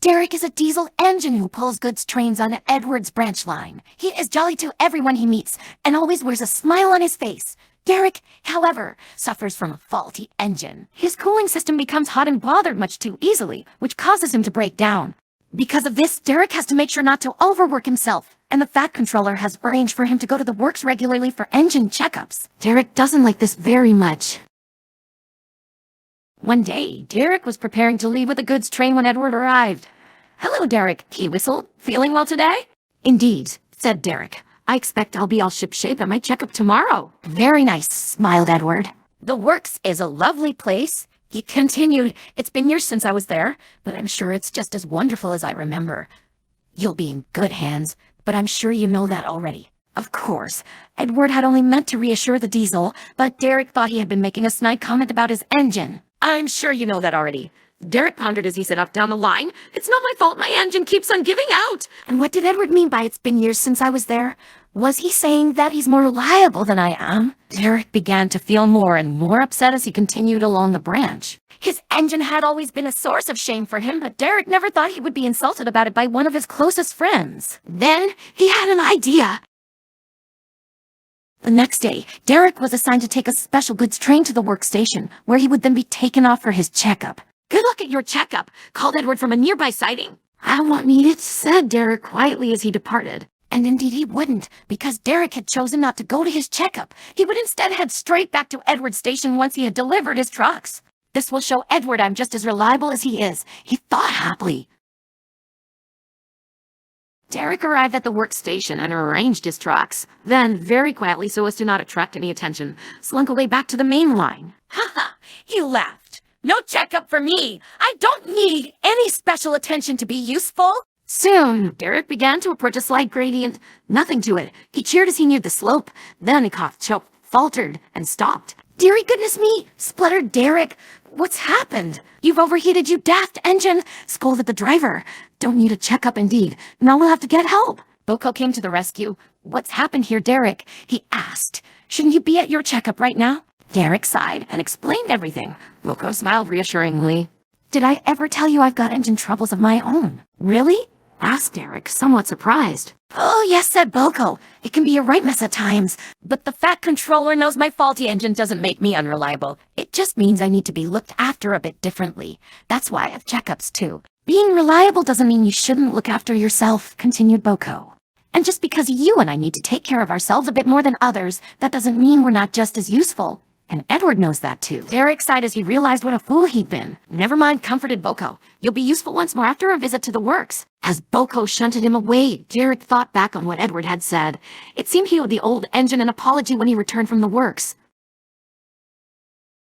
Derek is a diesel engine who pulls goods trains on Edward's branch line. He is jolly to everyone he meets and always wears a smile on his face. Derek, however, suffers from a faulty engine. His cooling system becomes hot and bothered much too easily, which causes him to break down. Because of this, Derek has to make sure not to overwork himself, and the Fat Controller has arranged for him to go to the works regularly for engine checkups. Derek doesn't like this very much. One day, Derek was preparing to leave with a goods train when Edward arrived. "Hello, Derek," he whistled. "Feeling well today?" "Indeed," said Derek. "I expect I'll be all shipshape at my checkup tomorrow." "Very nice," smiled Edward. "The works is a lovely place," he continued. "It's been years since I was there, but I'm sure it's just as wonderful as I remember. You'll be in good hands, but I'm sure you know that already." Of course, Edward had only meant to reassure the diesel, but Derek thought he had been making a snide comment about his engine. "I'm sure you know that already," Derek pondered as he set off down the line. "It's not my fault my engine keeps on giving out." And what did Edward mean by "it's been years since I was there"? Was he saying that he's more reliable than I am? Derek began to feel more and more upset as he continued along the branch. His engine had always been a source of shame for him, but Derek never thought he would be insulted about it by one of his closest friends. Then he had an idea. The next day, Derek was assigned to take a special goods train to the workstation, where he would then be taken off for his checkup. "Good luck at your checkup," called Edward from a nearby siding. "I won't need it," said Derek quietly as he departed. And indeed he wouldn't, because Derek had chosen not to go to his checkup. He would instead head straight back to Edward's station once he had delivered his trucks. "This will show Edward I'm just as reliable as he is," he thought happily. Derek arrived at the workstation and arranged his trucks. Then, very quietly so as to not attract any attention, slunk away back to the main line. "Ha ha!" he laughed. "No checkup for me! I don't need any special attention to be useful!" Soon, Derek began to approach a slight gradient. Nothing to it. He cheered as he neared the slope. Then he coughed, choked, faltered, and stopped. "Dearie goodness me!" spluttered Derek. "What's happened?" "You've overheated, you daft engine!" scolded the driver. "Don't need a checkup indeed. Now we'll have to get help." Boko came to the rescue. "What's happened here, Derek?" he asked. "Shouldn't you be at your checkup right now?" Derek sighed and explained everything. Boko smiled reassuringly. "Did I ever tell you I've got engine troubles of my own?" "Really?" asked Derek, somewhat surprised. "Oh, yes," said Boko. "It can be a right mess at times. But the Fat Controller knows my faulty engine doesn't make me unreliable. It just means I need to be looked after a bit differently. That's why I have checkups, too. Being reliable doesn't mean you shouldn't look after yourself," continued Boko. "And just because you and I need to take care of ourselves a bit more than others, that doesn't mean we're not just as useful. And Edward knows that too." Derek sighed as he realized what a fool he'd been. "Never mind," comforted Boko. "You'll be useful once more after a visit to the works." As Boko shunted him away, Derek thought back on what Edward had said. It seemed he owed the old engine an apology when he returned from the works.